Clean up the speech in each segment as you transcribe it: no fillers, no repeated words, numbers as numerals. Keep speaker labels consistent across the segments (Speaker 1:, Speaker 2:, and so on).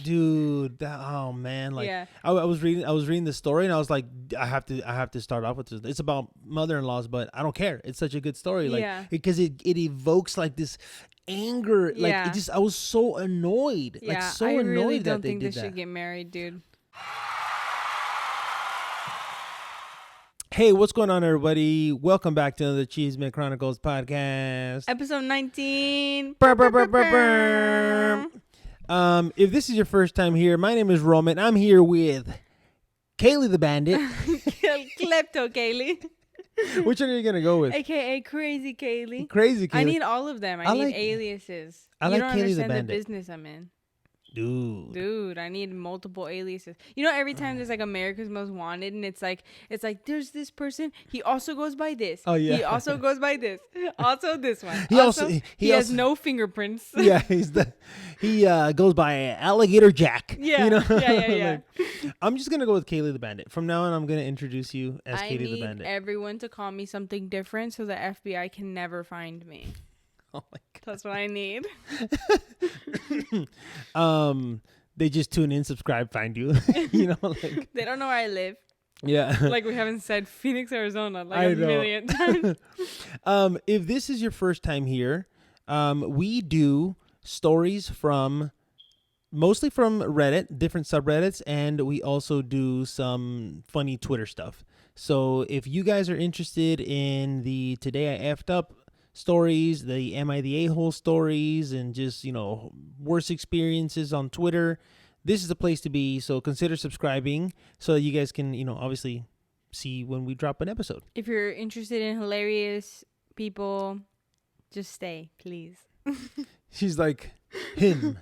Speaker 1: Dude, oh man, like
Speaker 2: Yeah.
Speaker 1: I was reading the story and I was like, I have to start off with this. It's about mother-in-laws, but I don't care. It's such a good story, like
Speaker 2: Yeah.
Speaker 1: because it evokes like this anger, like it
Speaker 2: Yeah.
Speaker 1: just I was so annoyed, like
Speaker 2: Yeah.
Speaker 1: so
Speaker 2: I really
Speaker 1: annoyed that
Speaker 2: don't
Speaker 1: they
Speaker 2: think they
Speaker 1: did that.
Speaker 2: should get married, dude.
Speaker 1: Hey, what's going on, everybody? Welcome back to another Chisme Chronicles podcast.
Speaker 2: Episode 19.
Speaker 1: Brr, brr, brr, brr, brr. If this is your first time here, my name is Roman. I'm here with Kaylee the Bandit.
Speaker 2: Klepto Kaylee.
Speaker 1: Which one are you gonna go with?
Speaker 2: AKA Crazy Kaylee.
Speaker 1: Crazy Kaylee.
Speaker 2: I need all of them. I need
Speaker 1: like-
Speaker 2: aliases.
Speaker 1: I
Speaker 2: You
Speaker 1: like
Speaker 2: don't
Speaker 1: Kaylee the
Speaker 2: understand the
Speaker 1: Bandit.
Speaker 2: business I'm in.
Speaker 1: Dude.
Speaker 2: I need multiple aliases. You know, every time there's like America's Most Wanted, and it's like there's this person. He also goes by this.
Speaker 1: Oh, yeah.
Speaker 2: He also goes by this. Also this one.
Speaker 1: He also-
Speaker 2: he
Speaker 1: he
Speaker 2: has
Speaker 1: also-
Speaker 2: no fingerprints.
Speaker 1: Yeah, he goes by Alligator Jack.
Speaker 2: Yeah,
Speaker 1: You know?
Speaker 2: yeah.
Speaker 1: Like, I'm just gonna go with Kaylee the Bandit. From now on, I'm gonna introduce you as
Speaker 2: I
Speaker 1: Kaylee the
Speaker 2: need
Speaker 1: Bandit.
Speaker 2: everyone to call me something different so the FBI can never find me.
Speaker 1: Oh my god.
Speaker 2: That's what I need.
Speaker 1: They just tune in, subscribe, find you. You know, like
Speaker 2: They don't know where I live.
Speaker 1: yeah.
Speaker 2: Like we haven't said Phoenix, Arizona like
Speaker 1: I
Speaker 2: a
Speaker 1: know.
Speaker 2: million times.
Speaker 1: If this is your first time here, we do stories mostly from Reddit, different subreddits, and we also do some funny Twitter stuff. So if you guys are interested in the Today I Effed Up stories, the Am I the A-hole stories, and just, worst experiences on Twitter, this is the place to be. So consider subscribing so that you guys can, obviously see when we drop an episode.
Speaker 2: If you're interested in hilarious people, just stay, please.
Speaker 1: She's like, him.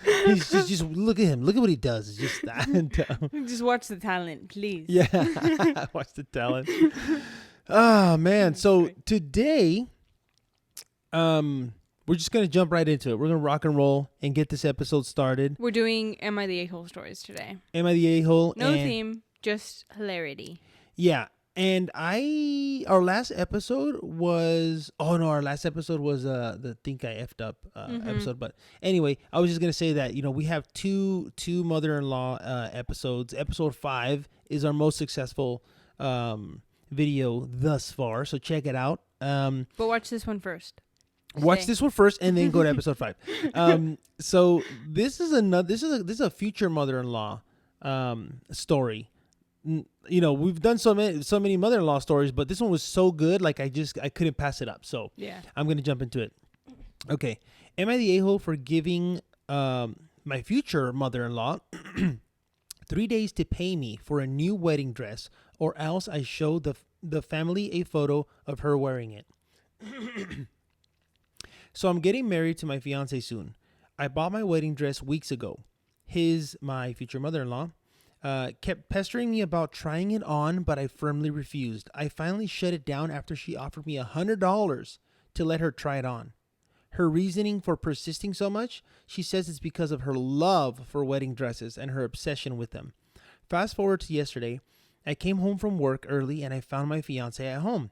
Speaker 1: He's just look at him. Look at what he does. It's just that.
Speaker 2: Just watch the talent, please.
Speaker 1: Yeah. Watch the talent. Oh, man. So today, we're just going to jump right into it. We're going to rock and roll and get this episode started.
Speaker 2: We're doing Am I the A-hole stories today.
Speaker 1: Am I the A-hole?
Speaker 2: No theme, just hilarity.
Speaker 1: Yeah. And our last episode was, the Think I Effed Up episode. But anyway, I was just going to say that, we have two mother-in-law episodes. Episode 5 is our most successful video thus far. So check it out.
Speaker 2: But watch this one first.
Speaker 1: Watch this one first and then go to episode 5. So this is a future mother-in-law story. We've done so many mother-in-law stories, but this one was so good, like I couldn't pass it up. So
Speaker 2: Yeah.
Speaker 1: I'm gonna jump into it. Okay, am I the a-hole for giving my future mother-in-law 3 days to pay me for a new wedding dress, or else I show the family a photo of her wearing it? So I'm getting married to my fiance soon. I bought my wedding dress weeks ago. My future mother-in-law, kept pestering me about trying it on, but I firmly refused. I finally shut it down after she offered me $100 to let her try it on. Her reasoning for persisting so much, she says it's because of her love for wedding dresses and her obsession with them. Fast forward to yesterday, I came home from work early and I found my fiance at home.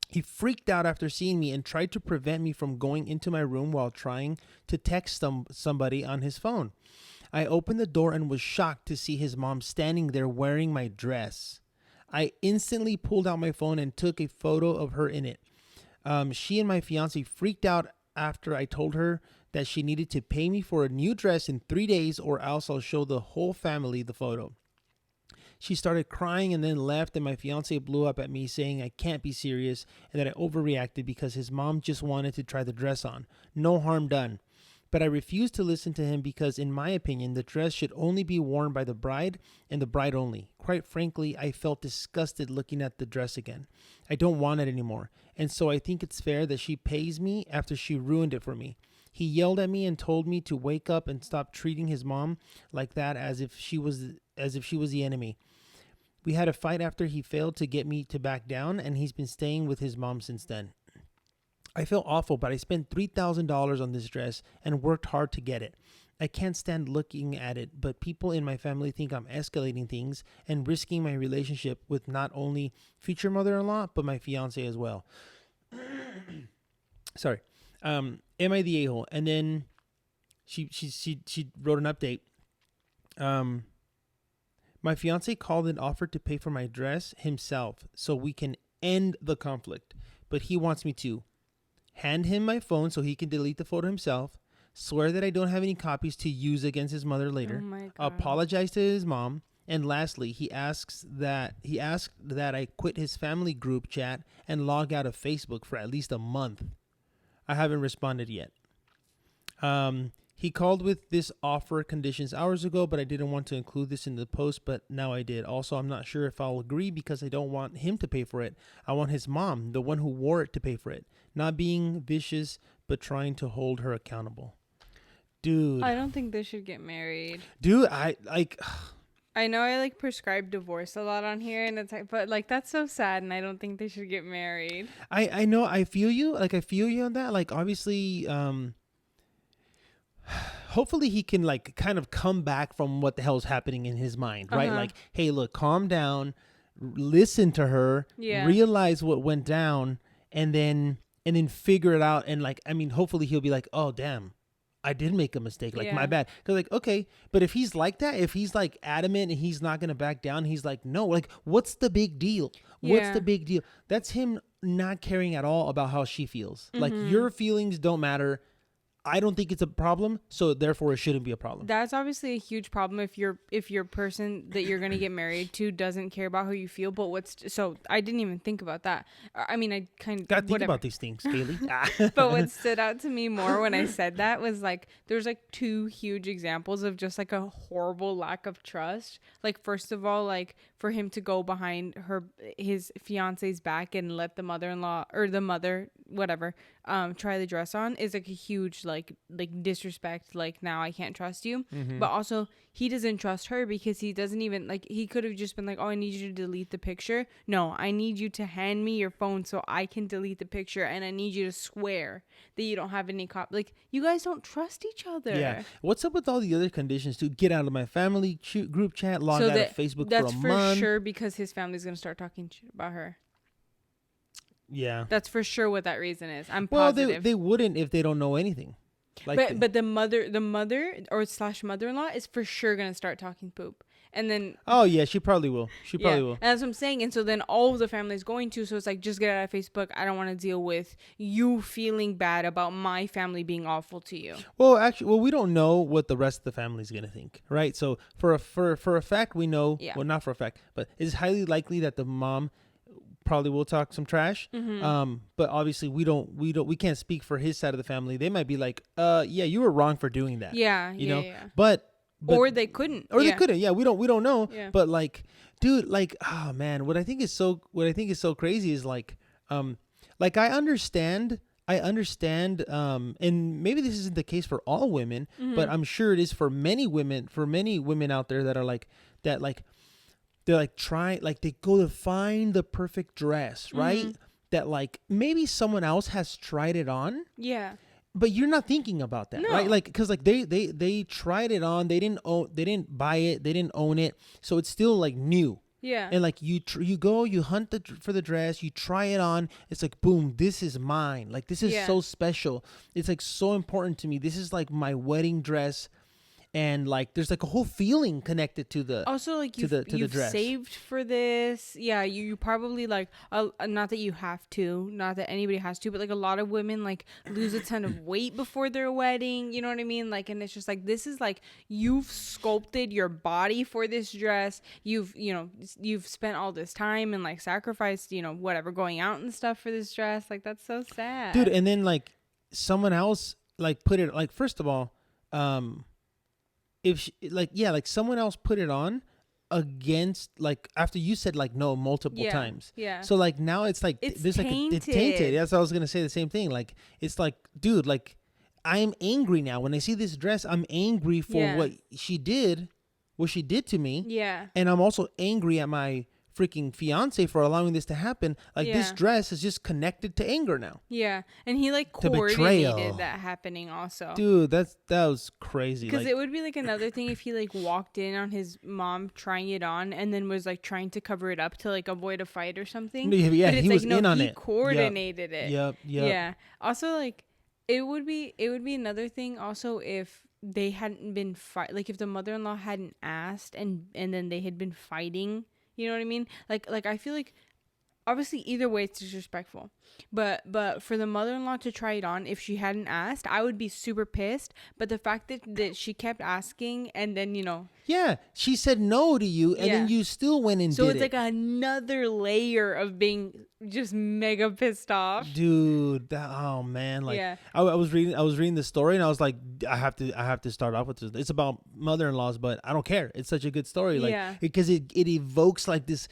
Speaker 1: He freaked out after seeing me and tried to prevent me from going into my room while trying to text somebody on his phone. I opened the door and was shocked to see his mom standing there wearing my dress. I instantly pulled out my phone and took a photo of her in it. She and my fiance freaked out after I told her that she needed to pay me for a new dress in 3 days or else I'll show the whole family the photo. She started crying and then left, and my fiance blew up at me saying I can't be serious and that I overreacted because his mom just wanted to try the dress on. No harm done. But I refused to listen to him because, in my opinion, the dress should only be worn by the bride and the bride only. Quite frankly, I felt disgusted looking at the dress again. I don't want it anymore, and so I think it's fair that she pays me after she ruined it for me. He yelled at me and told me to wake up and stop treating his mom like that as if she was the enemy. We had a fight after he failed to get me to back down, and he's been staying with his mom since then. I feel awful, but I spent $3,000 on this dress and worked hard to get it. I can't stand looking at it, but people in my family think I'm escalating things and risking my relationship with not only future mother-in-law, but my fiance as well. Sorry. Am I the a-hole? And then she wrote an update. My fiance called and offered to pay for my dress himself so we can end the conflict, but he wants me to hand him my phone so he can delete the photo himself, swear that I don't have any copies to use against his mother later,
Speaker 2: Oh my God.
Speaker 1: apologize to his mom, and lastly, he asked that I quit his family group chat and log out of Facebook for at least a month. I haven't responded yet. He called with this offer conditions hours ago, but I didn't want to include this in the post, but now I did. Also, I'm not sure if I'll agree because I don't want him to pay for it. I want his mom, the one who wore it, to pay for it. Not being vicious, but trying to hold her accountable. Dude.
Speaker 2: I don't think they should get married.
Speaker 1: Dude, I like...
Speaker 2: I know I like prescribe divorce a lot on here, and it's like, but like that's so sad, and I don't think they should get married.
Speaker 1: I know, I feel you. Like, I feel you on that. Like, obviously, hopefully he can like kind of come back from what the hell is happening in his mind, right? Like, hey, look, calm down, listen to her, realize what went down, and then figure it out. And like, I mean, hopefully he'll be like, oh damn, I did make a mistake, like my bad. Cause like, okay, but if he's like that, if he's like adamant and he's not gonna back down, he's like, no, like, what's the big deal? What's the big deal? That's him not caring at all about how she feels. Like, your feelings don't matter. I don't think it's a problem, so therefore it shouldn't be a problem.
Speaker 2: That's obviously a huge problem if your person that you're gonna get married to doesn't care about how you feel. But so I didn't even think about that. I mean, I kind of
Speaker 1: gotta think about these things, Kaylee.
Speaker 2: But what stood out to me more when I said that was like there's like two huge examples of just like a horrible lack of trust. Like, first of all, like for him to go behind his fiance's back and let the mother-in-law or the mother, whatever, try the dress on is like a huge like disrespect. Like, now I can't trust you. But also he doesn't trust her because he doesn't even like, he could have just been like, oh, I need you to delete the picture. No, I need you to hand me your phone so I can delete the picture, and I need you to swear that you don't have any like, you guys don't trust each other.
Speaker 1: Yeah. What's up with all the other conditions to get out of my family group chat, log out of Facebook for a month?
Speaker 2: That's for sure, because his family's gonna start talking shit about her.
Speaker 1: Yeah,
Speaker 2: that's for sure what that reason is. I'm positive.
Speaker 1: Well, they wouldn't if they don't know anything. Like,
Speaker 2: but the mother or / mother-in-law is for sure gonna start talking poop, and then
Speaker 1: oh yeah, she probably will. Will.
Speaker 2: And that's what I'm saying. And so then all of the family is going to. So it's like, just get out of Facebook. I don't want to deal with you feeling bad about my family being awful to you.
Speaker 1: Well, actually, we don't know what the rest of the family is gonna think, right? So for a fact, we know. Yeah. Well, not for a fact, but it's highly likely that the mom probably will talk some trash. But obviously we can't speak for his side of the family. They might be like, yeah, you were wrong for doing that.
Speaker 2: Yeah.
Speaker 1: You know? Yeah. But
Speaker 2: or they couldn't.
Speaker 1: Or they couldn't. Yeah, we don't know. Yeah. But like, dude, like, oh man, what I think is so crazy is like I understand, and maybe this isn't the case for all women, but I'm sure it is for many women out there that are like that, like they're like trying, like they go to find the perfect dress, right? That like maybe someone else has tried it on. Yeah. But you're not thinking about that, right? Like, cause like they tried it on, they didn't buy it, they didn't own it, so it's still like new. Yeah. And like you go, you hunt for the dress, you try it on. It's like, boom, this is mine. Like, this is so special. It's like so important to me. This is like my wedding dress. And like, there's like a whole feeling connected to the
Speaker 2: also like you've
Speaker 1: dress.
Speaker 2: Saved for this. Yeah, you probably like not that you have to, not that anybody has to, but like a lot of women like lose a ton of weight before their wedding. You know what I mean? Like, and it's just like, this is like, you've sculpted your body for this dress. You've spent all this time and like sacrificed, whatever, going out and stuff for this dress. Like, that's so sad,
Speaker 1: dude. And then like someone else like put it, like, first of all, if she, like someone else put it on against, like, after you said like no multiple times. Yeah. So like now it's like there's tainted. Like it's tainted. That's what I was gonna say, the same thing. Like, it's like, dude, like I'm angry now when I see this dress. I'm angry for what she did to me. Yeah. And I'm also angry at my freaking fiance for allowing this to happen. Like, this dress is just connected to anger now.
Speaker 2: Yeah. And he like coordinated that happening also.
Speaker 1: Dude, that was crazy.
Speaker 2: Because it would be like another thing if he like walked in on his mom trying it on and then was like trying to cover it up to like avoid a fight or something.
Speaker 1: Yeah, he was in on it. He
Speaker 2: coordinated it.
Speaker 1: Yep.
Speaker 2: Yeah. Also, like, it would be another thing also if they hadn't been like if the mother-in-law hadn't asked and then they had been fighting, you know what I mean? Like I feel like obviously either way it's disrespectful, but for the mother-in-law to try it on, if she hadn't asked, I would be super pissed. But the fact that she kept asking, and then
Speaker 1: Yeah, she said no to you, and then you still went and
Speaker 2: so
Speaker 1: did
Speaker 2: it's
Speaker 1: it.
Speaker 2: like another layer of being just mega pissed off.
Speaker 1: Dude, oh man, like I was reading the story, and I was like, I have to start off with this. It's about mother-in-laws, but I don't care. It's such a good story, like because it evokes like this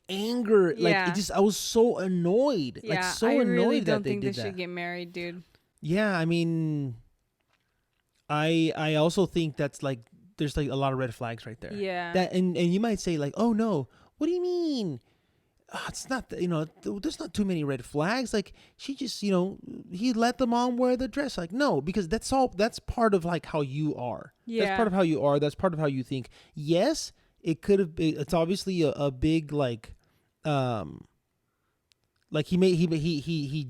Speaker 1: anger, like it just, I was so annoyed, like so annoyed
Speaker 2: really
Speaker 1: that
Speaker 2: don't
Speaker 1: they
Speaker 2: think
Speaker 1: did
Speaker 2: they
Speaker 1: that.
Speaker 2: should get married, dude.
Speaker 1: Yeah, I mean, I also think that's like there's like a lot of red flags right there.
Speaker 2: Yeah.
Speaker 1: That and you might say like, oh no, what do you mean? It's not, there's not too many red flags. Like she just, he let the mom wear the dress. Like, no, because that's part of like how you are.
Speaker 2: Yeah.
Speaker 1: That's part of how you are. That's part of how you think. Yes, it could have been, it's obviously a big like he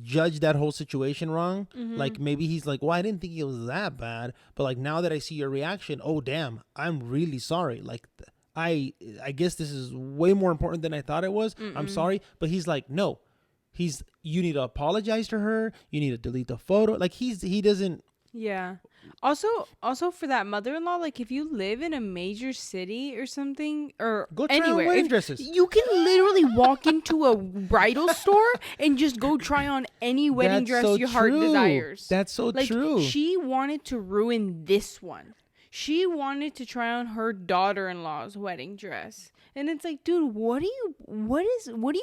Speaker 1: judged that whole situation wrong.
Speaker 2: Mm-hmm.
Speaker 1: Like maybe he's like, well, I didn't think it was that bad, but like now that I see your reaction, oh damn, I'm really sorry. Like I guess this is way more important than I thought it was. I'm sorry. But he's like, no, you need to apologize to her. You need to delete the photo. Like he doesn't.
Speaker 2: Yeah. Also for that mother-in-law, like if you live in a major city or something, or
Speaker 1: go try
Speaker 2: anywhere,
Speaker 1: on wedding dresses.
Speaker 2: You can literally walk into a bridal store and just go try on any wedding dress your heart desires.
Speaker 1: That's so true.
Speaker 2: She wanted to ruin this one. She wanted to try on her daughter-in-law's wedding dress. And it's like, dude, what are you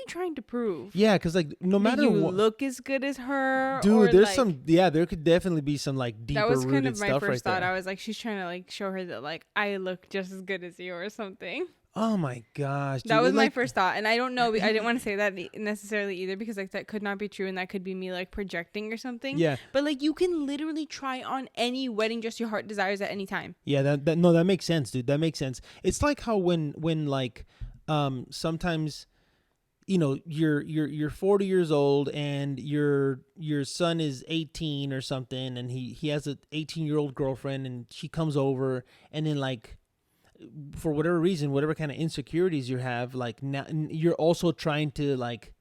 Speaker 2: trying to prove?
Speaker 1: Yeah, because like no matter
Speaker 2: what, you
Speaker 1: what,
Speaker 2: look as good as her.
Speaker 1: Dude, there's there could definitely be some like deeper rooted stuff right there. That was kind of my first thought.
Speaker 2: I was like, she's trying to like show her that like I look just as good as you or something.
Speaker 1: Oh my gosh. Dude,
Speaker 2: that was my first thought. And I don't know. I didn't want to say that necessarily either, because like that could not be true. And that could be me like projecting or something. Yeah. But like you can literally try on any wedding dress your heart desires at any time.
Speaker 1: Yeah. That makes sense, dude. That makes sense. It's like how when like sometimes, you're 40 years old and your son is 18 or something. And he has an 18-year-old girlfriend and she comes over, and then like, for whatever reason, whatever kind of insecurities you have, like now you're also trying to like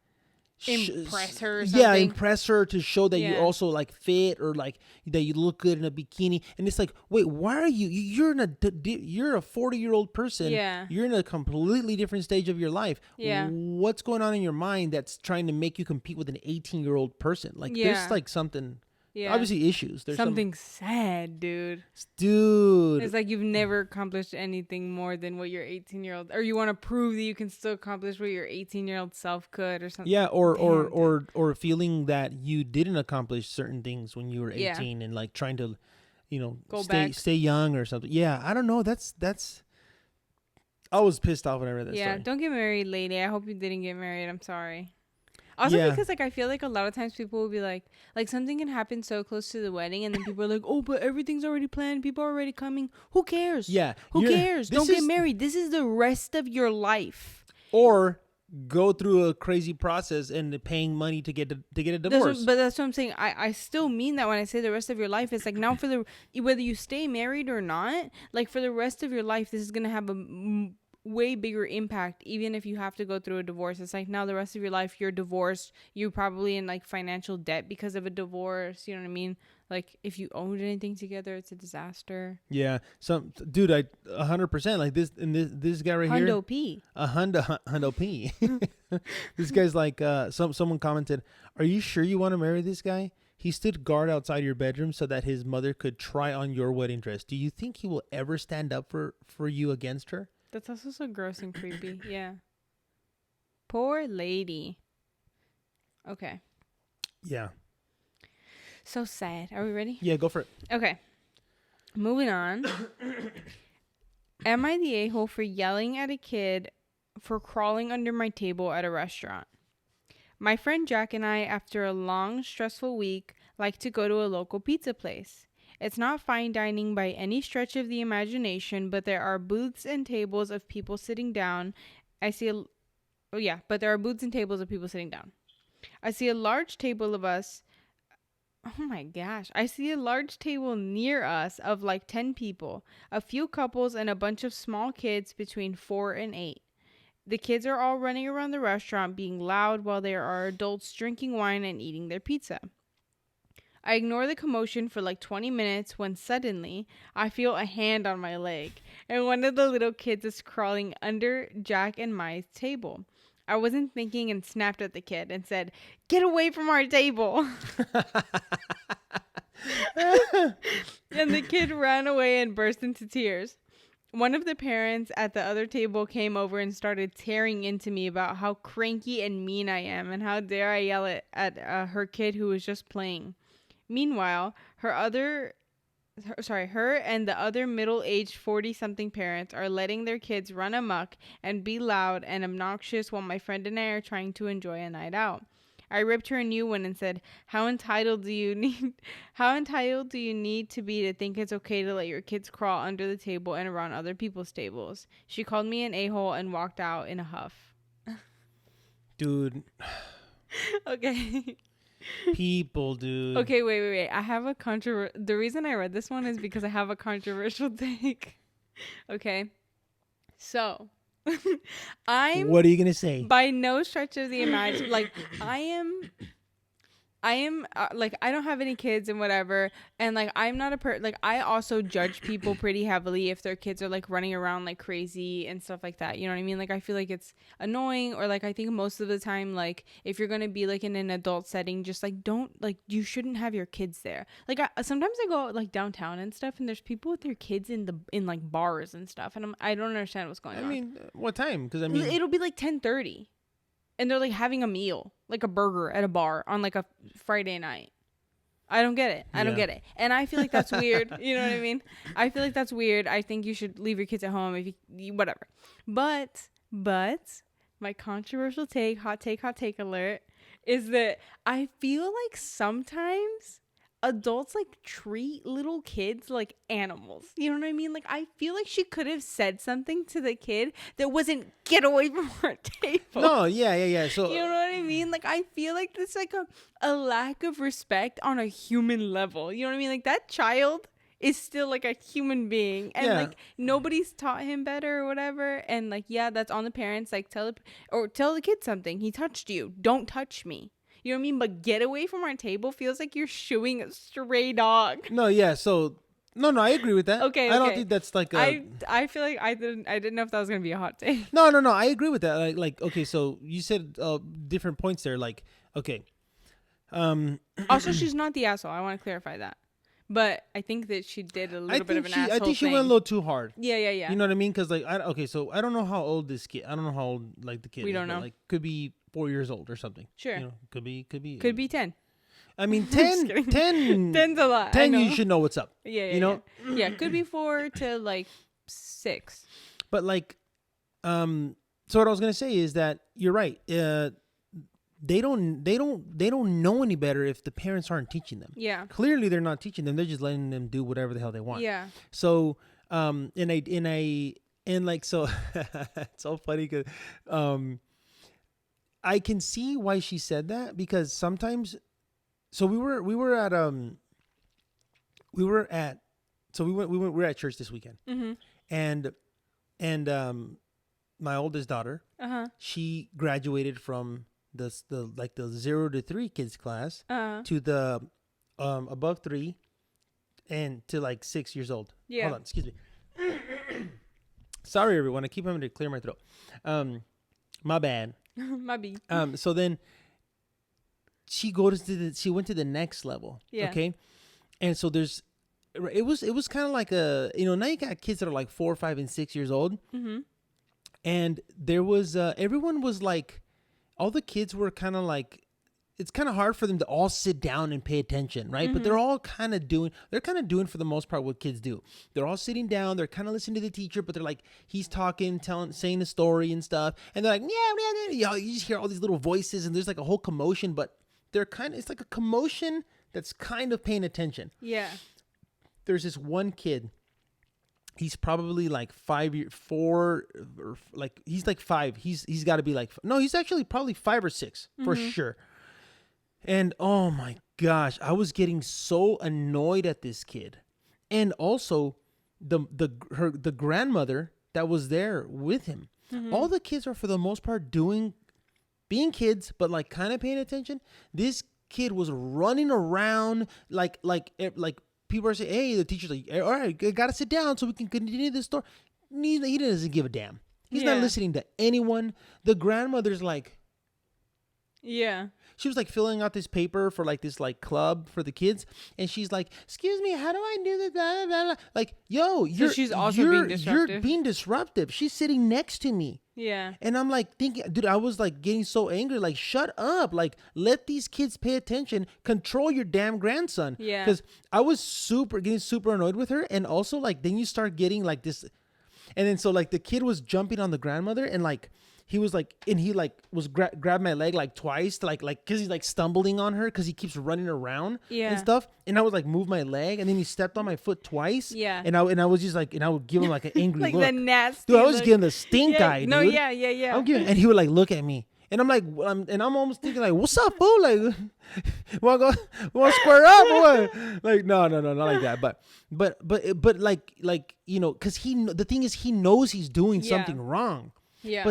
Speaker 2: impress her or something.
Speaker 1: Yeah, impress her to show that you also like fit, or like that you look good in a bikini. And it's like, wait, why are you're a 40-year-old person. Yeah, you're in a completely different stage of your life. Yeah, what's going on in your mind that's trying to make you compete with an 18-year-old person? Like there's like something. Yeah. Obviously issues. There's
Speaker 2: something sad, dude. It's like you've never accomplished anything more than what your 18-year-old, or you want to prove that you can still accomplish what your 18-year-old self could, or something.
Speaker 1: Yeah, or feeling that you didn't accomplish certain things when you were 18 and like trying to, stay young or something. Yeah, I don't know. That's I was pissed off when I read that story.
Speaker 2: Yeah, don't get married, lady. I hope you didn't get married. I'm sorry. Also, because like I feel like a lot of times people will be like something can happen so close to the wedding, and then people are like, oh, but everything's already planned, people are already coming. Who cares? Yeah, who cares? Don't get married. This is the rest of your life.
Speaker 1: Or go through a crazy process and paying money to get a divorce.
Speaker 2: But that's what I'm saying. I still mean that when I say the rest of your life. It's like now for whether you stay married or not, like for the rest of your life, this is gonna have a way bigger impact, even if you have to go through a divorce. It's like now the rest of your life you're divorced, you're probably in like financial debt because of a divorce, you know what I mean? Like if you owned anything together, it's a disaster.
Speaker 1: Yeah, dude, 100%, like this guy right here,
Speaker 2: Hundo P.
Speaker 1: Hundo P. This guy's like, someone commented, are you sure you want to marry this guy? He stood guard outside your bedroom so that his mother could try on your wedding dress. Do you think he will ever stand up for you against her?
Speaker 2: That's also so gross and creepy. Yeah. Poor lady. Okay.
Speaker 1: Yeah.
Speaker 2: So sad. Are we ready?
Speaker 1: Yeah, go for it.
Speaker 2: Okay. Moving on. Am I the a-hole for yelling at a kid for crawling under my table at a restaurant? My friend Jack and I, after a long, stressful week, like to go to a local pizza place. It's not fine dining by any stretch of the imagination, but there are booths and tables of people sitting down. But there are booths and tables of people sitting down. I see a large table of us Oh my gosh. I see a large table near us of like 10 people, a few couples, and a bunch of small kids between 4 and 8. The kids are all running around the restaurant being loud while there are adults drinking wine and eating their pizza. I ignore the commotion for like 20 minutes when suddenly I feel a hand on my leg and one of the little kids is crawling under Jack and my table. I wasn't thinking and snapped at the kid and said, "Get away from our table." And the kid ran away and burst into tears. One of the parents at the other table came over and started tearing into me about how cranky and mean I am and how dare I yell at her kid who was just playing. Meanwhile, her and the other middle-aged 40-something parents are letting their kids run amok and be loud and obnoxious while my friend and I are trying to enjoy a night out. I ripped her a new one and said, how entitled do you need to be to think it's okay to let your kids crawl under the table and around other people's tables? She called me an a-hole and walked out in a huff.
Speaker 1: Dude.
Speaker 2: Okay.
Speaker 1: People, dude.
Speaker 2: Okay, wait. I have a the reason I read this one is because I have a controversial take. Okay. So,
Speaker 1: what are you going to say?
Speaker 2: By no stretch of the imagination, like, I am like, I don't have any kids and whatever, and like I'm not like I also judge people pretty heavily if their kids are like running around like crazy and stuff like that, you know what I mean? Like I feel like it's annoying, or like I think most of the time, like if you're gonna be like in an adult setting, just like don't, like, you shouldn't have your kids there. Like sometimes I go like downtown and stuff and there's people with their kids in like bars and stuff, and I don't understand what's going on.
Speaker 1: I mean, what time? Because I mean,
Speaker 2: it'll be like 10:30 and they're like having a meal, like a burger at a bar on like a Friday night. I don't get it. I don't get it. And I feel like that's weird. You know what I mean? I feel like that's weird. I think you should leave your kids at home if you whatever. But my controversial take, hot take alert, is that I feel like sometimes adults like treat little kids like animals. You know what I mean? Like I feel like she could have said something to the kid that wasn't "get away from our table."
Speaker 1: No, yeah. So
Speaker 2: you know what I mean? Like I feel like that's like a lack of respect on a human level. You know what I mean? Like that child is still like a human being, and like nobody's taught him better or whatever. And like, yeah, that's on the parents. Like tell the kid something. He touched you. Don't touch me. You know what I mean? But get away from our table feels like you're shooing a stray dog.
Speaker 1: No, yeah. So no, I agree with that.
Speaker 2: Okay.
Speaker 1: I don't think that's like
Speaker 2: I feel like I didn't know if that was gonna be a hot take.
Speaker 1: No. I agree with that. Like okay. So you said different points there. Like okay.
Speaker 2: Also, she's not the asshole. I want to clarify that. But I think that she did a little bit of an asshole
Speaker 1: I think she went a little too hard.
Speaker 2: Yeah.
Speaker 1: You know what I mean? Because like so I don't know how old this kid. I don't know how old like the kid.
Speaker 2: We don't know.
Speaker 1: Like could be 4 years old or something.
Speaker 2: Sure.
Speaker 1: You know, could be
Speaker 2: 10.
Speaker 1: I mean 10.
Speaker 2: 10's a lot.
Speaker 1: 10 you should know what's up.
Speaker 2: Yeah.
Speaker 1: You know.
Speaker 2: Yeah, could be 4 to like 6.
Speaker 1: But like, so what I was gonna say is that you're right. They don't know any better if the parents aren't teaching them. Yeah. Clearly they're not teaching them. They're just letting them do whatever the hell they want. Yeah. So, so it's so funny because, I can see why she said that, because sometimes, so we were at church this weekend, and my oldest daughter, she graduated from the 0 to 3 kids class to the above 3 and to like 6 years old. Yeah. Hold on, excuse me. Sorry everyone, I keep having to clear my throat. My bad.
Speaker 2: My bad.
Speaker 1: So then she went to the next level. Yeah. Okay. And so it was kind of like now you got kids that are like 4, 5, and 6 years old. Mm-hmm. And there was everyone was like, all the kids were kind of like, it's kind of hard for them to all sit down and pay attention, right? Mm-hmm. But they're all kind of doing for the most part what kids do. They're all sitting down, they're kind of listening to the teacher, but they're like, he's talking, saying a story and stuff. And they're like, yeah. You just hear all these little voices and there's like a whole commotion, but it's like a commotion that's kind of paying attention. Yeah. There's this one kid. He's probably like 4, or like he's like 5. He's got to be like, no, he's actually probably 5 or 6 for sure. And oh my gosh, I was getting so annoyed at this kid. And also the grandmother that was there with him. All the kids are for the most part being kids, but like kind of paying attention. This kid was running around like people are saying, "Hey," the teacher's like, "All right, I gotta sit down so we can continue this story." He doesn't give a damn. He's not listening to anyone. The grandmother's like,
Speaker 2: Yeah.
Speaker 1: she was like filling out this paper for like this like club for the kids, and she's like, "Excuse me, how do I do this?" Blah, blah, blah. Like, yo,
Speaker 2: she's also being disruptive.
Speaker 1: You're being disruptive. She's sitting next to me.
Speaker 2: Yeah.
Speaker 1: And I'm like thinking, dude, I was like getting so angry. Like, shut up. Like, let these kids pay attention. Control your damn grandson.
Speaker 2: Yeah.
Speaker 1: Because I was getting super annoyed with her. And also, like, then you start getting like this. And then so like the kid was jumping on the grandmother, and like he was like, and he like was grabbed my leg like twice to like because he's like stumbling on her because he keeps running around and stuff. And I was like, move my leg, and then he stepped on my foot twice.
Speaker 2: Yeah.
Speaker 1: And I was just like, and I would give him like an angry
Speaker 2: Like
Speaker 1: look.
Speaker 2: the nasty.
Speaker 1: Dude, I was
Speaker 2: look.
Speaker 1: giving the stink eye, dude.
Speaker 2: No, yeah.
Speaker 1: I'm giving, and he would like look at me, and I'm like, and I'm almost thinking like, what's up, fool? Like, want to square up or what? Like, no, not like that. But like you know, because the thing is, he knows he's doing something wrong.
Speaker 2: Yeah.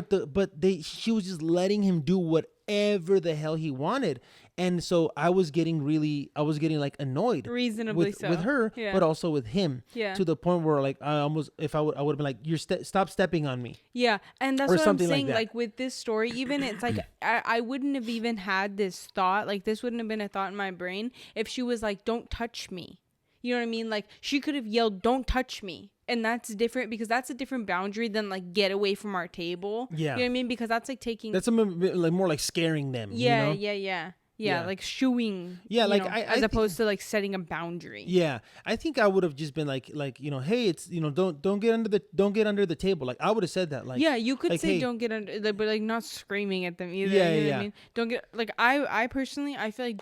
Speaker 1: She was just letting him do whatever the hell he wanted. And so I was getting like annoyed,
Speaker 2: reasonably
Speaker 1: with her, but also with him, to the point where like I would have been like, stop stepping on me.
Speaker 2: Yeah, and that's
Speaker 1: Or
Speaker 2: what I'm
Speaker 1: something
Speaker 2: saying.
Speaker 1: like that.
Speaker 2: Like with this story, even it's like I wouldn't have even had this thought. Like this wouldn't have been a thought in my brain if she was like, "Don't touch me." You know what I mean? Like she could have yelled, "Don't touch me." And that's different because that's a different boundary than like get away from our table.
Speaker 1: Yeah.
Speaker 2: You know what I mean? Because that's like taking.
Speaker 1: That's like more like scaring them.
Speaker 2: Yeah,
Speaker 1: you know?
Speaker 2: Yeah, like shooing.
Speaker 1: Yeah, like
Speaker 2: as opposed to like setting a boundary.
Speaker 1: Yeah, I think I would have just been like you know, hey, it's don't get under the table. Like I would have said that. Like
Speaker 2: yeah, you could
Speaker 1: like,
Speaker 2: say
Speaker 1: hey,
Speaker 2: don't get under, but like not screaming at them either.
Speaker 1: Yeah,
Speaker 2: you know
Speaker 1: yeah.
Speaker 2: what I mean? Don't get like I personally I feel like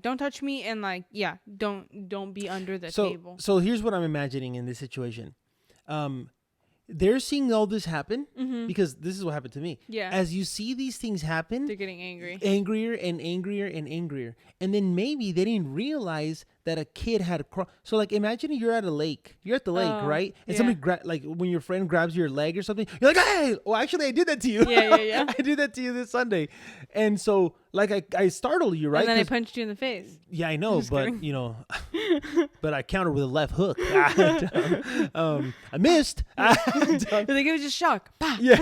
Speaker 2: don't touch me, and like don't be under the table.
Speaker 1: So here's what I'm imagining in this situation. They're seeing all this happen because this is what happened to me.
Speaker 2: Yeah.
Speaker 1: As you see these things happen,
Speaker 2: They're getting angry.
Speaker 1: Angrier and angrier and angrier. And then maybe they didn't realize that a kid had so like imagine you're at a lake. You're at the lake, right? And somebody like when your friend grabs your leg or something, you're like, "Hey, well actually I did that to you."
Speaker 2: Yeah.
Speaker 1: I did that to you this Sunday. And so like I startled you, right?
Speaker 2: And then I punched you in the face.
Speaker 1: Yeah, I know, but you know, but I countered with a left hook. I missed.
Speaker 2: I think it was just shock. Bah!
Speaker 1: Yeah.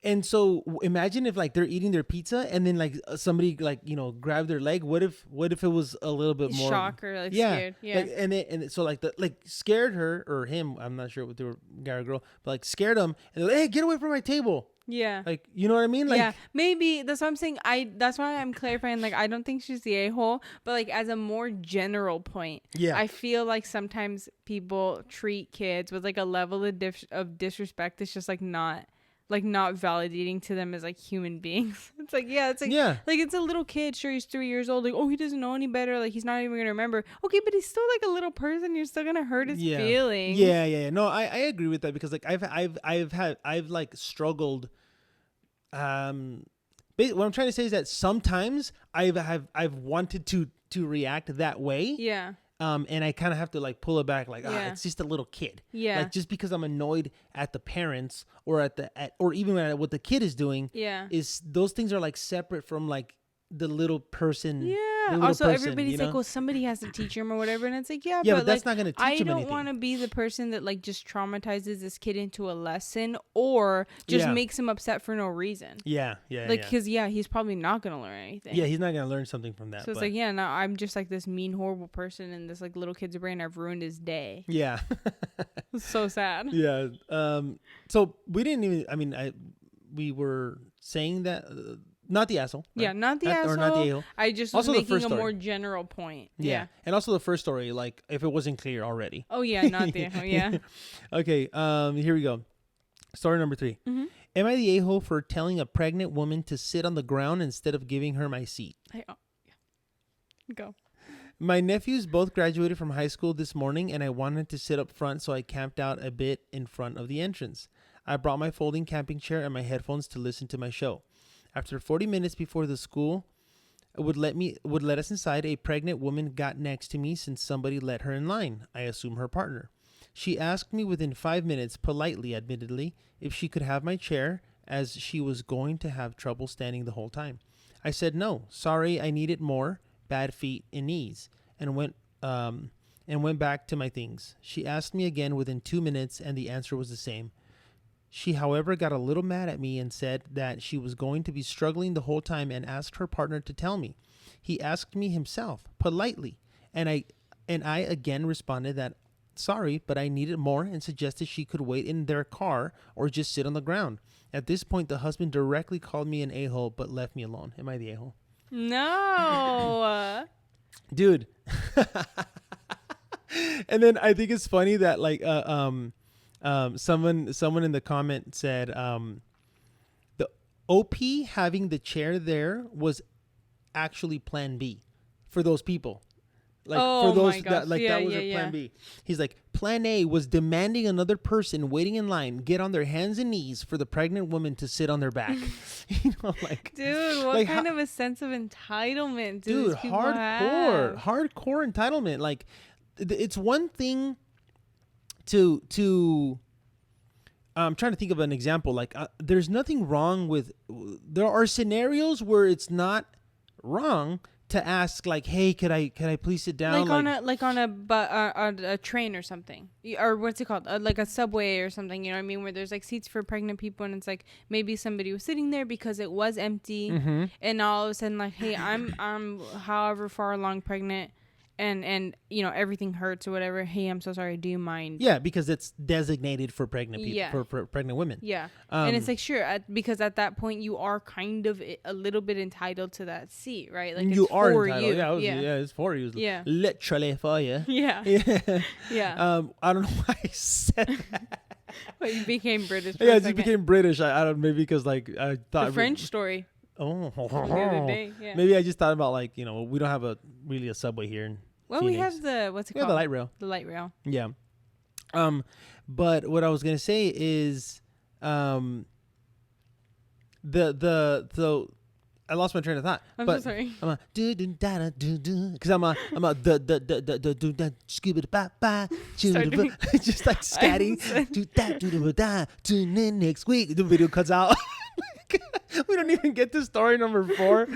Speaker 1: And so imagine if like they're eating their pizza and then like somebody like grabbed their leg. What if it was a little bit more
Speaker 2: shock or like scared? Yeah.
Speaker 1: Like, and so like scared her or him. I'm not sure what they were, guy or girl, but like scared him and they're like, "Hey, get away from my table."
Speaker 2: Yeah.
Speaker 1: Like, you know what I mean? Like,
Speaker 2: yeah, maybe that's what I'm saying. That's why I'm clarifying. Like, I don't think she's the a-hole, but like as a more general point, I feel like sometimes people treat kids with like a level of disrespect that's just like not validating to them as like human beings. It's like, like it's a little kid. Sure, he's 3 years old. Like, oh, he doesn't know any better. Like, he's not even gonna remember. Okay, but he's still like a little person. You're still gonna hurt his feelings.
Speaker 1: Yeah. No, I agree with that because like I've like struggled. What I'm trying to say is that sometimes I've wanted to react that way.
Speaker 2: Yeah.
Speaker 1: And I kind of have to like pull it back, like, it's just a little kid.
Speaker 2: Yeah.
Speaker 1: Like just because I'm annoyed at the parents or or even at what the kid is doing.
Speaker 2: Yeah.
Speaker 1: Is those things are like separate from like the little person.
Speaker 2: Yeah.
Speaker 1: Also,
Speaker 2: everybody's like, well, somebody has to teach him or whatever, and it's like, but
Speaker 1: that's like, not gonna teach him anything.
Speaker 2: I don't want to be the person that like just traumatizes this kid into a lesson or just makes him upset for no reason.
Speaker 1: Yeah.
Speaker 2: Like, because he's probably not gonna learn anything.
Speaker 1: Yeah, he's not gonna learn something from that.
Speaker 2: So it's like, now I'm just like this mean, horrible person in this like little kid's brain. I've ruined his day.
Speaker 1: Yeah.
Speaker 2: It's so sad.
Speaker 1: Yeah. So we didn't even. I mean, we were saying that. Not the asshole. Right?
Speaker 2: Yeah, not the asshole.
Speaker 1: Or not the a-hole.
Speaker 2: I just was making a more general point. Yeah.
Speaker 1: And also the first story, like, if it wasn't clear already.
Speaker 2: Oh, yeah, not the a-hole, yeah.
Speaker 1: Okay, here we go. Story number 3.
Speaker 2: Mm-hmm.
Speaker 1: Am I the a-hole for telling a pregnant woman to sit on the ground instead of giving her my seat?
Speaker 2: Go.
Speaker 1: My nephews both graduated from high school this morning, and I wanted to sit up front, so I camped out a bit in front of the entrance. I brought my folding camping chair and my headphones to listen to my show. After 40 minutes before the school would let us inside, a pregnant woman got next to me since somebody let her in line. I assume her partner. She asked me within 5 minutes, politely, admittedly, if she could have my chair, as she was going to have trouble standing the whole time. I said no, sorry, I need it more, bad feet and knees, and went back to my things. She asked me again within 2 minutes, and the answer was the same. She, however, got a little mad at me and said that she was going to be struggling the whole time and asked her partner to tell me. He asked me himself, politely, and I again responded that sorry, but I needed more, and suggested she could wait in their car or just sit on the ground. At this point, the husband directly called me an a-hole but left me alone. Am I the a-hole?
Speaker 2: No.
Speaker 1: Dude. And then I think it's funny that someone in the comment said the OP having the chair there was actually plan B for those people. Like for those that was a plan B. He's like, plan A was demanding another person waiting in line get on their hands and knees for the pregnant woman to sit on their back.
Speaker 2: Dude, what kind of a sense of entitlement do these people have?
Speaker 1: Hardcore entitlement. Like, it's one thing to I'm trying to think of an example. Like, there's nothing wrong with. There are scenarios where it's not wrong to ask, like, hey, could I please sit down?
Speaker 2: Like on a train or something, or what's it called? Like a subway or something. You know what I mean? Where there's like seats for pregnant people, and it's like maybe somebody was sitting there because it was empty, and all of a sudden, like, hey, I'm however far along pregnant. And you know, everything hurts or whatever. Hey, I'm so sorry. Do you mind?
Speaker 1: Yeah, because it's designated for pregnant people, for pregnant women.
Speaker 2: Yeah, and it's like, sure, because at that point you are kind of a little bit entitled to that seat, right? Like,
Speaker 1: you
Speaker 2: it's
Speaker 1: are
Speaker 2: for
Speaker 1: entitled.
Speaker 2: you.
Speaker 1: It's for you.
Speaker 2: Yeah,
Speaker 1: literally for you.
Speaker 2: Yeah.
Speaker 1: Yeah. I don't know why I said that.
Speaker 2: But you became British.
Speaker 1: Yeah, you became British. I don't, maybe because like I thought
Speaker 2: the French story.
Speaker 1: Oh,
Speaker 2: the other day. Yeah.
Speaker 1: Maybe I just thought about, like, you know, we don't have really a subway here in Phoenix.
Speaker 2: We have what's it called?
Speaker 1: The light rail.
Speaker 2: The light rail.
Speaker 1: Yeah. But what I was gonna say is, the I lost my train of thought.
Speaker 2: I'm so sorry.
Speaker 1: I'm a do do da da do do, because I'm a the do da scuba ba ba just like scatting do that do da tune in next week. The video cuts out. We don't even get to story number 4.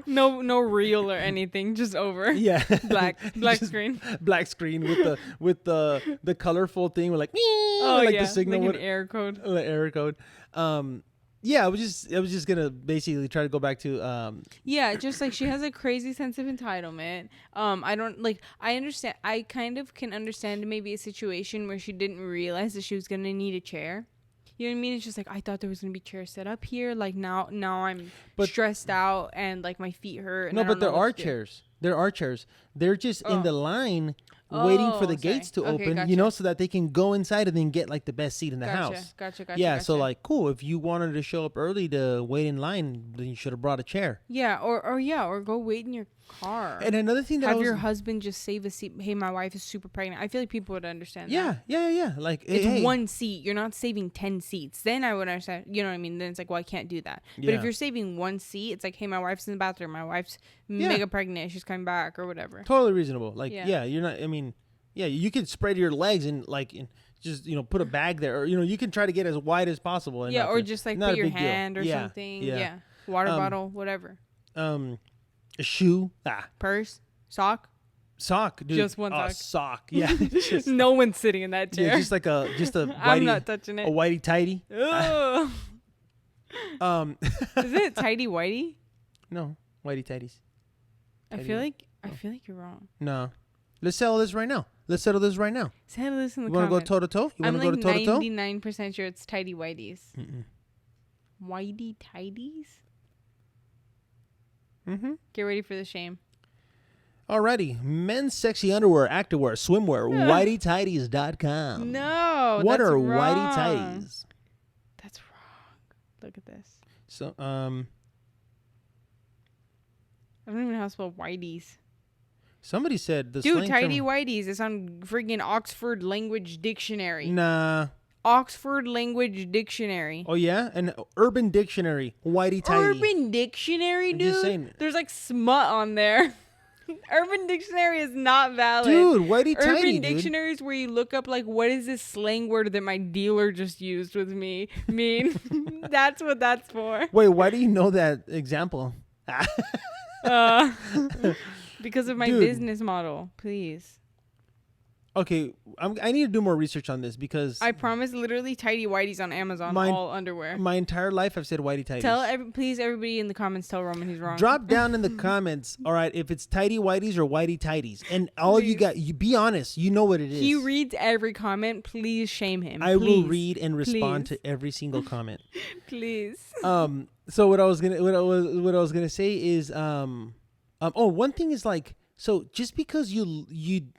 Speaker 2: No reel or anything, just over.
Speaker 1: Yeah,
Speaker 2: black screen.
Speaker 1: Black screen with the colorful thing with like the signal,
Speaker 2: like an error code.
Speaker 1: Error code. Yeah, I was just gonna basically try to go back to
Speaker 2: yeah, just like she has a crazy sense of entitlement. I understand. I kind of can understand maybe a situation where she didn't realize that she was gonna need a chair. You know what I mean? It's just like, I thought there was gonna be chairs set up here. Like now I'm stressed out and like my feet hurt.
Speaker 1: No, but there are chairs. There are chairs. They're just in the line waiting for the gates to open,
Speaker 2: gotcha.
Speaker 1: You know, so that they can go inside and then get like the best seat in the house.
Speaker 2: Gotcha.
Speaker 1: Yeah, so like, cool. If you wanted to show up early to wait in line, then you should have brought a chair.
Speaker 2: Yeah, or go wait in your car.
Speaker 1: And another thing that
Speaker 2: have your husband just save a seat. Hey, my wife is super pregnant. I feel like people would understand that.
Speaker 1: Yeah. Like,
Speaker 2: it's one seat. You're not saving 10 seats. Then I would understand. You know what I mean? Then it's like, well, I can't do that. But if you're saving one seat, it's like, hey, my wife's in the bathroom. My wife's mega pregnant. She's coming back or whatever.
Speaker 1: Totally reasonable. Like, you're not. I mean. Yeah, you can spread your legs and like just put a bag there, or you can try to get as wide as possible. And
Speaker 2: or just like put your hand or something. Yeah, water bottle, whatever.
Speaker 1: A shoe,
Speaker 2: purse, sock,
Speaker 1: dude.
Speaker 2: Just one sock.
Speaker 1: Sock. Yeah,
Speaker 2: no one's sitting in that chair.
Speaker 1: Yeah, just a whitey,
Speaker 2: I'm not touching it.
Speaker 1: A whitey tighty.
Speaker 2: Is it tighty whitey?
Speaker 1: No, whitey tighties.
Speaker 2: I feel like you're wrong.
Speaker 1: No. Let's settle this right now. Let's settle this right now.
Speaker 2: Settle this in the
Speaker 1: comments. You
Speaker 2: want to
Speaker 1: go toe-to-toe? You want to go toe-to-toe?
Speaker 2: I'm like 99% sure it's tidy whiteys. Whitey tidies?
Speaker 1: Mm-hmm.
Speaker 2: Get ready for the shame.
Speaker 1: Alrighty. Men's sexy underwear, activewear, swimwear, whiteytidies.com.
Speaker 2: No,
Speaker 1: what
Speaker 2: that's
Speaker 1: are
Speaker 2: wrong.
Speaker 1: whitey tidies?
Speaker 2: That's wrong. Look at this.
Speaker 1: So,
Speaker 2: I don't even know how to spell whiteys.
Speaker 1: Somebody said the
Speaker 2: Dude,
Speaker 1: slang
Speaker 2: tidy
Speaker 1: term.
Speaker 2: whiteys is on friggin' Oxford Language Dictionary.
Speaker 1: Nah.
Speaker 2: Oxford Language Dictionary.
Speaker 1: Oh yeah, and Urban Dictionary, whitey tighty.
Speaker 2: Urban Dictionary,
Speaker 1: I'm just
Speaker 2: dude.
Speaker 1: saying.
Speaker 2: There's like smut on there. Urban Dictionary is not valid.
Speaker 1: Dude, whitey tighty,
Speaker 2: Urban
Speaker 1: dude.
Speaker 2: Dictionary is where you look up like what is this slang word that my dealer just used with me mean. That's what that's for.
Speaker 1: Wait, why do you know that example?
Speaker 2: Uh, because of my
Speaker 1: Dude.
Speaker 2: business model, please.
Speaker 1: Okay, I need to do more research on this because
Speaker 2: I promise, literally tidy whities on Amazon,
Speaker 1: Mine-
Speaker 2: all underwear.
Speaker 1: my entire life I've said whitey tighties.
Speaker 2: Please, everybody in the comments, tell Roman he's wrong.
Speaker 1: Drop down in the comments, all right, if it's tidy whities or whitey tighties, and all of you
Speaker 2: Please.
Speaker 1: got, you be honest, you know what it is.
Speaker 2: He reads every comment. Please shame him.
Speaker 1: I will
Speaker 2: Please.
Speaker 1: read and respond
Speaker 2: Please.
Speaker 1: to every single comment.
Speaker 2: Please.
Speaker 1: So what I was gonna say is one thing is like, so just because you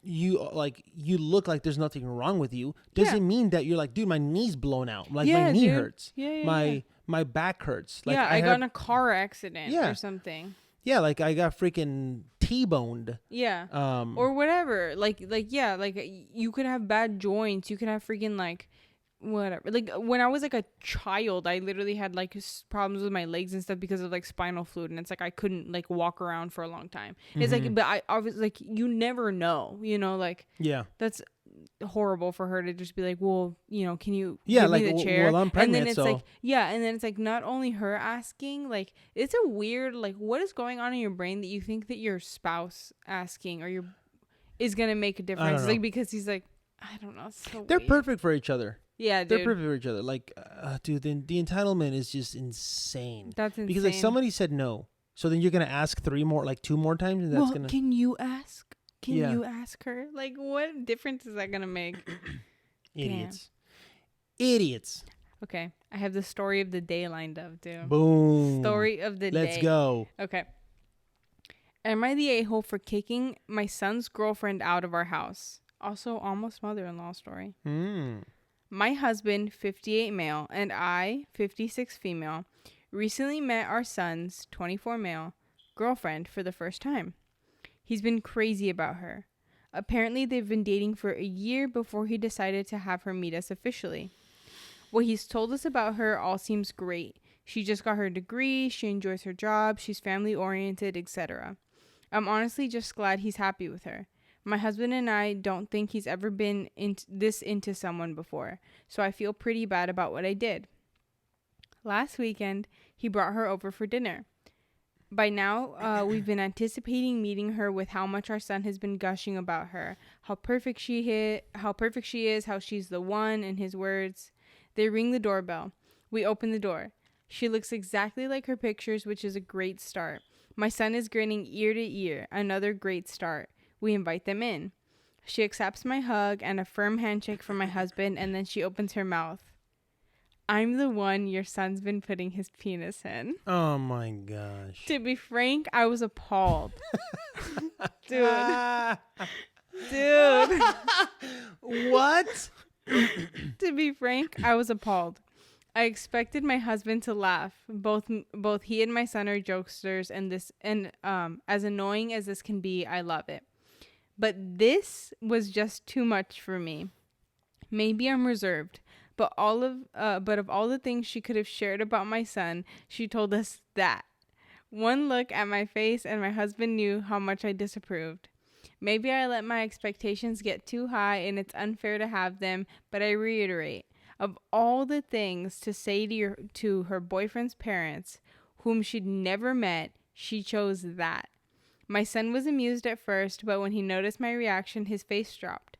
Speaker 1: look like there's nothing wrong with you doesn't mean that you're like, dude, my knee's blown out, like my knee hurts, my back hurts, like
Speaker 2: I got in a car accident or something.
Speaker 1: Yeah, like I got freaking T-boned.
Speaker 2: Yeah. Or whatever. Like you could have bad joints. You could have freaking like whatever. Like when I was like a child, I literally had like problems with my legs and stuff because of like spinal fluid, and it's like I couldn't like walk around for a long time. It's like, but I was like, you never know, like that's horrible for her to just be like, well, can you give me the chair?
Speaker 1: Well, I'm pregnant,
Speaker 2: and then it's
Speaker 1: so.
Speaker 2: like, and then it's like not only her asking, like it's a weird, like what is going on in your brain that you think that your spouse asking or is gonna make a difference? It's like because he's like, I don't know, it's so
Speaker 1: they're
Speaker 2: weird.
Speaker 1: perfect for each other.
Speaker 2: Yeah,
Speaker 1: they're
Speaker 2: dude.
Speaker 1: perfect for each other. Like, dude, the entitlement is just insane.
Speaker 2: That's insane.
Speaker 1: Because like somebody said no, so then you're gonna ask two more times, and that's gonna.
Speaker 2: Can you ask? Can you ask her? Like, what difference is that gonna make?
Speaker 1: Idiots.
Speaker 2: Okay, I have the story of the day lined up, too.
Speaker 1: Boom.
Speaker 2: Story of the day.
Speaker 1: Let's go.
Speaker 2: Okay. Am I the a-hole for kicking my son's girlfriend out of our house? Also, almost mother-in-law story. My husband, 58 male, and I, 56 female, recently met our son's, 24 male, girlfriend for the first time. He's been crazy about her. Apparently, they've been dating for a year before he decided to have her meet us officially. What he's told us about her all seems great. She just got her degree, she enjoys her job, she's family-oriented, etc. I'm honestly just glad he's happy with her. My husband and I don't think he's ever been into someone before, so I feel pretty bad about what I did. Last weekend, he brought her over for dinner. By now, we've been anticipating meeting her with how much our son has been gushing about her, how perfect she is, how she's the one, in his words. They ring the doorbell. We open the door. She looks exactly like her pictures, which is a great start. My son is grinning ear to ear, another great start. We invite them in. She accepts my hug and a firm handshake from my husband, and then she opens her mouth. I'm the one your son's been putting his penis in.
Speaker 1: Oh my gosh.
Speaker 2: To be frank, I was appalled. Dude.
Speaker 1: What?
Speaker 2: To be frank, I was appalled. I expected my husband to laugh. Both he and my son are jokesters, and as annoying as this can be, I love it. But this was just too much for me. Maybe I'm reserved, but of all the things she could have shared about my son, she told us that. One look at my face and my husband knew how much I disapproved. Maybe I let my expectations get too high and it's unfair to have them, but I reiterate, of all the things to say to her boyfriend's parents, whom she'd never met, she chose that. My son was amused at first, but when he noticed my reaction, his face dropped.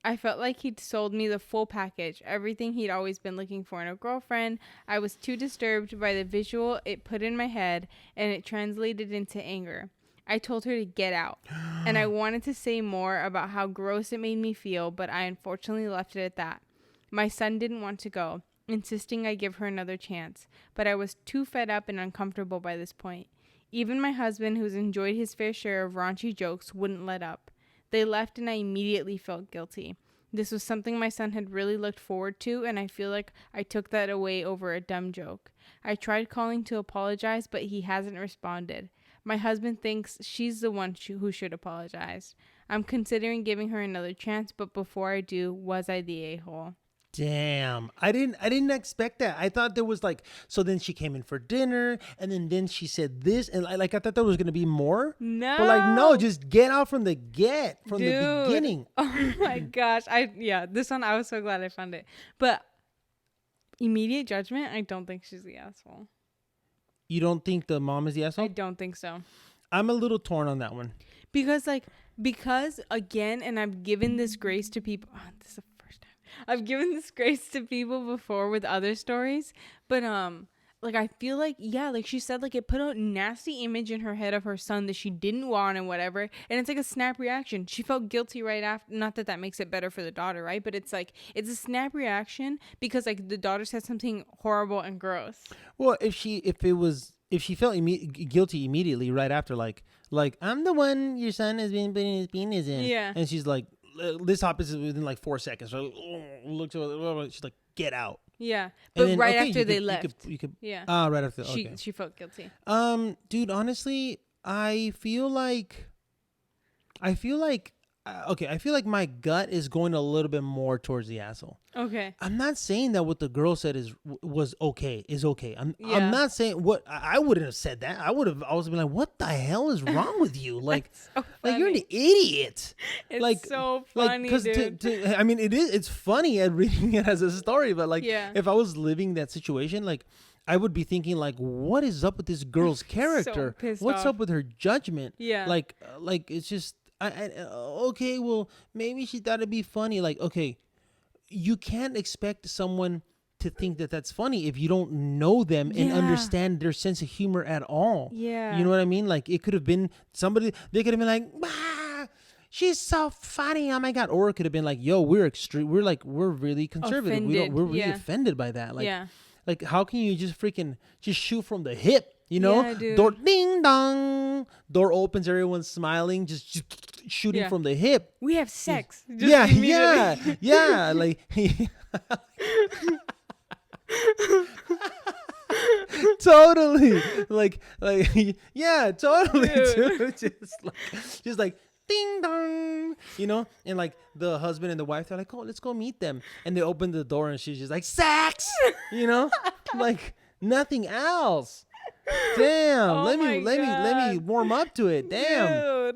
Speaker 2: I felt like he'd sold me the full package, everything he'd always been looking for in a girlfriend. I was too disturbed by the visual it put in my head, and it translated into anger. I told her to get out, and I wanted to say more about how gross it made me feel, but I unfortunately left it at that. My son didn't want to go, insisting I give her another chance, but I was too fed up and uncomfortable by this point. Even my husband, who's enjoyed his fair share of raunchy jokes, wouldn't let up. They left and I immediately felt guilty. This was something my son had really looked forward to, and I feel like I took that away over a dumb joke. I tried calling to apologize, but he hasn't responded. My husband thinks she's the one who should apologize. I'm considering giving her another chance, but before I do, was I the a-hole?
Speaker 1: Damn. I didn't expect that. I thought there was like, so then she came in for dinner and then she said this and I thought there was going to be more.
Speaker 2: No.
Speaker 1: But like, no, just get out from the the beginning.
Speaker 2: Oh my gosh. This one, I was so glad I found it. But immediate judgment, I don't think she's the asshole.
Speaker 1: You don't think the mom is the asshole?
Speaker 2: I don't think so.
Speaker 1: I'm a little torn on that one.
Speaker 2: Because again, and I've given this grace to people. Oh, this is the first time I've given this grace to people before with other stories, but like I feel like like she said, like it put a nasty image in her head of her son that she didn't want and whatever, and it's like a snap reaction. She felt guilty right after. Not that makes it better for the daughter, right? But it's like it's a snap reaction because like the daughter said something horrible and gross.
Speaker 1: Well, if she felt guilty immediately right after, like I'm the one your son has been putting his penis in, and she's like, this happens within like 4 seconds. So look to her, she's like, get out.
Speaker 2: Yeah, but then, right after they left,
Speaker 1: you could,
Speaker 2: yeah.
Speaker 1: Right after, okay.
Speaker 2: She felt guilty.
Speaker 1: Dude, honestly, I feel like my gut is going a little bit more towards the asshole.
Speaker 2: Okay.
Speaker 1: I'm not saying that what the girl said was okay. I'm not saying what I wouldn't have said that. I would have always been like, what the hell is wrong with you? Like,
Speaker 2: so
Speaker 1: like you're an idiot.
Speaker 2: It's
Speaker 1: like,
Speaker 2: so funny, dude.
Speaker 1: I mean, it's funny at reading it as a story, but like, if I was living that situation, like, I would be thinking like, what is up with this girl's character? What's up with her judgment?
Speaker 2: Yeah.
Speaker 1: Like it's just, okay, well, maybe she thought it'd be funny. Like, okay, you can't expect someone to think that that's funny if you don't know them and understand their sense of humor at all.
Speaker 2: Yeah.
Speaker 1: You know what I mean? Like, it could have been somebody, they could have been like, she's so funny, oh my God. Or it could have been like, yo, we're really conservative.
Speaker 2: Offended.
Speaker 1: We're really offended by that. Like, how can you just shoot from the hip? You know, door ding dong, door opens, everyone's smiling, just shooting from the hip.
Speaker 2: We have sex.
Speaker 1: Yeah. Like, totally. Like, yeah, totally. Dude. Just like ding dong, you know, and like the husband and the wife, they're like, oh, let's go meet them, and they open the door, and she's just like, sex, you know, like nothing else. Damn, let me warm up to it. Damn,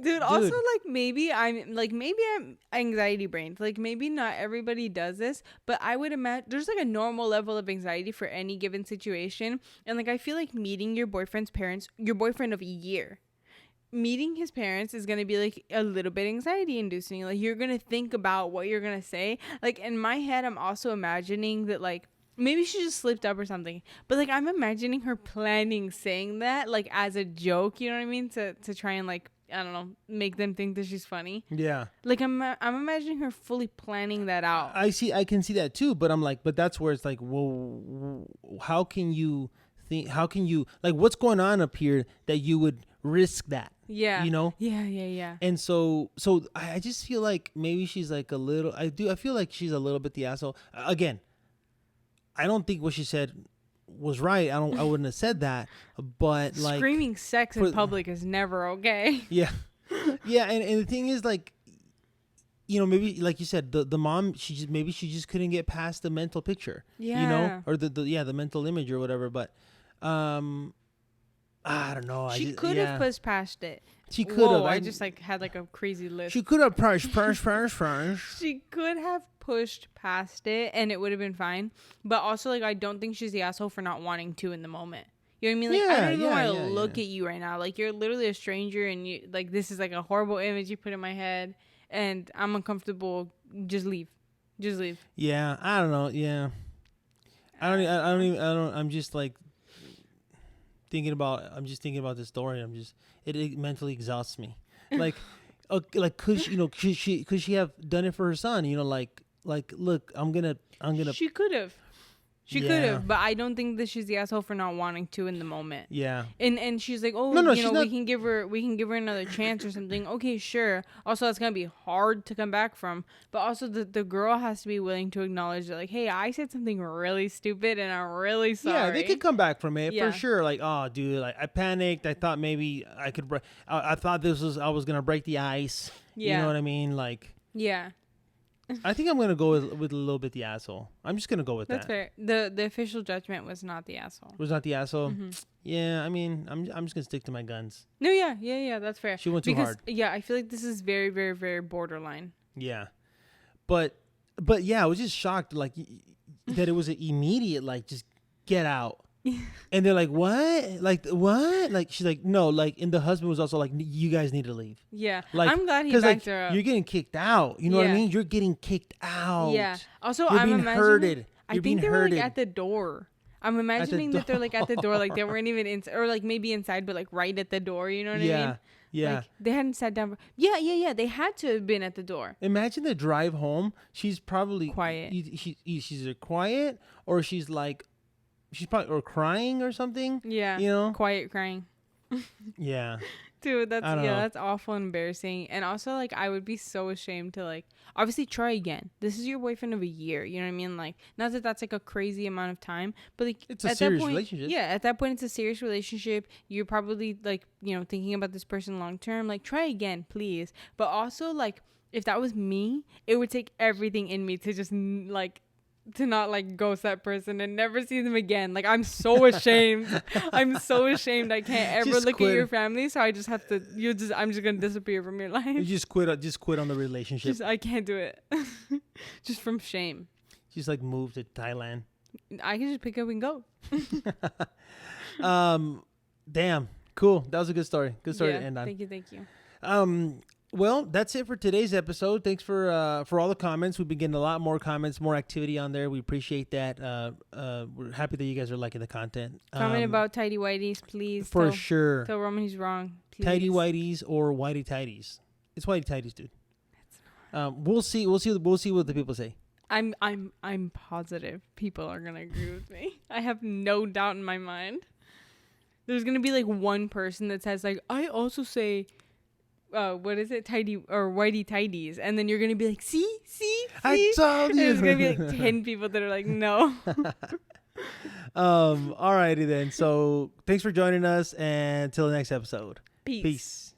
Speaker 2: dude. Also, like maybe I'm anxiety brained. Like maybe not everybody does this, but I would imagine there's like a normal level of anxiety for any given situation. And like I feel like meeting your boyfriend's parents, your boyfriend of a year, meeting his parents is gonna be like a little bit anxiety inducing. Like you're gonna think about what you're gonna say. Like in my head, I'm also imagining that like. Maybe she just slipped up or something. But, like, I'm imagining her planning saying that, like, as a joke, you know what I mean? To try and, like, I don't know, make them think that she's funny. Yeah. Like, I'm imagining her fully planning that out.
Speaker 1: I can see that, too. But I'm like, but that's where it's like, well, how can you, like, what's going on up here that you would risk that?
Speaker 2: Yeah.
Speaker 1: You know?
Speaker 2: Yeah.
Speaker 1: And so I just feel like maybe she's, like, I feel like she's a little bit the asshole. Again, I don't think what she said was right. I wouldn't have said that. But like
Speaker 2: screaming sex in public is never okay.
Speaker 1: Yeah. Yeah, and the thing is like, you know, maybe like you said, the mom, she just couldn't get past the mental picture. Yeah. You know? Or the mental image or whatever. But I don't know.
Speaker 2: She could have pushed past it.
Speaker 1: She could have.
Speaker 2: I just like had like a crazy list.
Speaker 1: She could have pushed.
Speaker 2: She could have pushed past it and it would have been fine. But also like I don't think she's the asshole for not wanting to in the moment. You know what I mean? Like I don't even want to look at you right now. Like you're literally a stranger and you like this is like a horrible image you put in my head and I'm uncomfortable. Just leave.
Speaker 1: Yeah, I don't know. Yeah. I'm just like thinking about this story. It mentally exhausts me. Like, could she have done it for her son? You know, like, look, I'm gonna.
Speaker 2: She could have. She could have, but I don't think that she's the asshole for not wanting to in the moment. Yeah. And she's like, oh, no, we can give her another chance or something. Okay, sure. Also, that's gonna be hard to come back from. But also, the girl has to be willing to acknowledge that, like, hey, I said something really stupid, and I'm really sorry.
Speaker 1: Yeah, they could come back from it for sure. Like, oh, dude, like I panicked. I thought maybe I could. I thought I was gonna break the ice. Yeah. You know what I mean? Like.
Speaker 2: Yeah.
Speaker 1: I think I'm gonna go with a little bit the asshole. I'm just gonna go with
Speaker 2: That's
Speaker 1: that.
Speaker 2: fair. The official judgment was not the asshole.
Speaker 1: Was not the asshole.
Speaker 2: Mm-hmm.
Speaker 1: Yeah, I mean, I'm just gonna stick to my guns.
Speaker 2: No, yeah. That's fair.
Speaker 1: She went too hard.
Speaker 2: Yeah, I feel like this is very, very, very borderline.
Speaker 1: Yeah, but yeah, I was just shocked, like that it was an immediate, like just get out. And they're like, what? Like what? Like she's like, no. Like, and the husband was also like, you guys need to leave.
Speaker 2: Yeah,
Speaker 1: Like,
Speaker 2: I'm glad he
Speaker 1: because
Speaker 2: backed
Speaker 1: like
Speaker 2: her up.
Speaker 1: you're getting kicked out. You know what I
Speaker 2: Yeah.
Speaker 1: mean? You're getting kicked out.
Speaker 2: Yeah. Also,
Speaker 1: You're
Speaker 2: I'm
Speaker 1: being
Speaker 2: imagining.
Speaker 1: herded.
Speaker 2: I
Speaker 1: You're being
Speaker 2: think they were
Speaker 1: herded.
Speaker 2: like at the door. I'm imagining that they're like at the door, like they weren't even inside, or like maybe inside, but like right at the door. You know what I mean?
Speaker 1: Yeah.
Speaker 2: Like they hadn't sat down. Yeah. They had to have been at the door.
Speaker 1: Imagine the drive home. She's probably
Speaker 2: Quiet.
Speaker 1: She's either quiet or she's like, she's probably or crying or something.
Speaker 2: Yeah.
Speaker 1: You know.
Speaker 2: Quiet crying.
Speaker 1: Yeah.
Speaker 2: Dude,
Speaker 1: I don't know.
Speaker 2: that's awful and embarrassing. And also, like, I would be so ashamed to, like, obviously try again. This is your boyfriend of a year. You know what I mean? Like, not that that's like a crazy amount of time, but like,
Speaker 1: It's a
Speaker 2: at
Speaker 1: serious
Speaker 2: that point,
Speaker 1: relationship.
Speaker 2: Yeah, at that point, it's a serious relationship. You're probably like, you know, thinking about this person long term. Like, try again, please. But also, like, if that was me, it would take everything in me to just like. To not like ghost that person and never see them again. Like, I'm so ashamed. I'm so ashamed. I can't ever
Speaker 1: Just
Speaker 2: look
Speaker 1: quit.
Speaker 2: at your family. So I just have to. I'm just gonna disappear from your life.
Speaker 1: You just quit. Just quit on the relationship.
Speaker 2: I can't do it. Just from shame.
Speaker 1: Just like move to Thailand.
Speaker 2: I can just pick up and go.
Speaker 1: Damn. Cool. That was a good story. Good story to end on.
Speaker 2: Thank you.
Speaker 1: Well, that's it for today's episode. Thanks for all the comments. We've been getting a lot more comments, more activity on there. We appreciate that. We're happy that you guys are liking the content.
Speaker 2: Comment about tidy whities, please.
Speaker 1: For sure.
Speaker 2: Tell Roman he's wrong. Please.
Speaker 1: Tidy whities or whitey tidies. It's whitey tidies, dude. We'll see what the people say.
Speaker 2: I'm positive people are gonna agree with me. I have no doubt in my mind. There's gonna be like one person that says like, I also say what is it, tidy or whitey tidies, and then you're gonna be like, see,
Speaker 1: I told you.
Speaker 2: And there's gonna be like 10 people that are like, no.
Speaker 1: Alrighty then. So thanks for joining us, and until the next episode.
Speaker 2: Peace.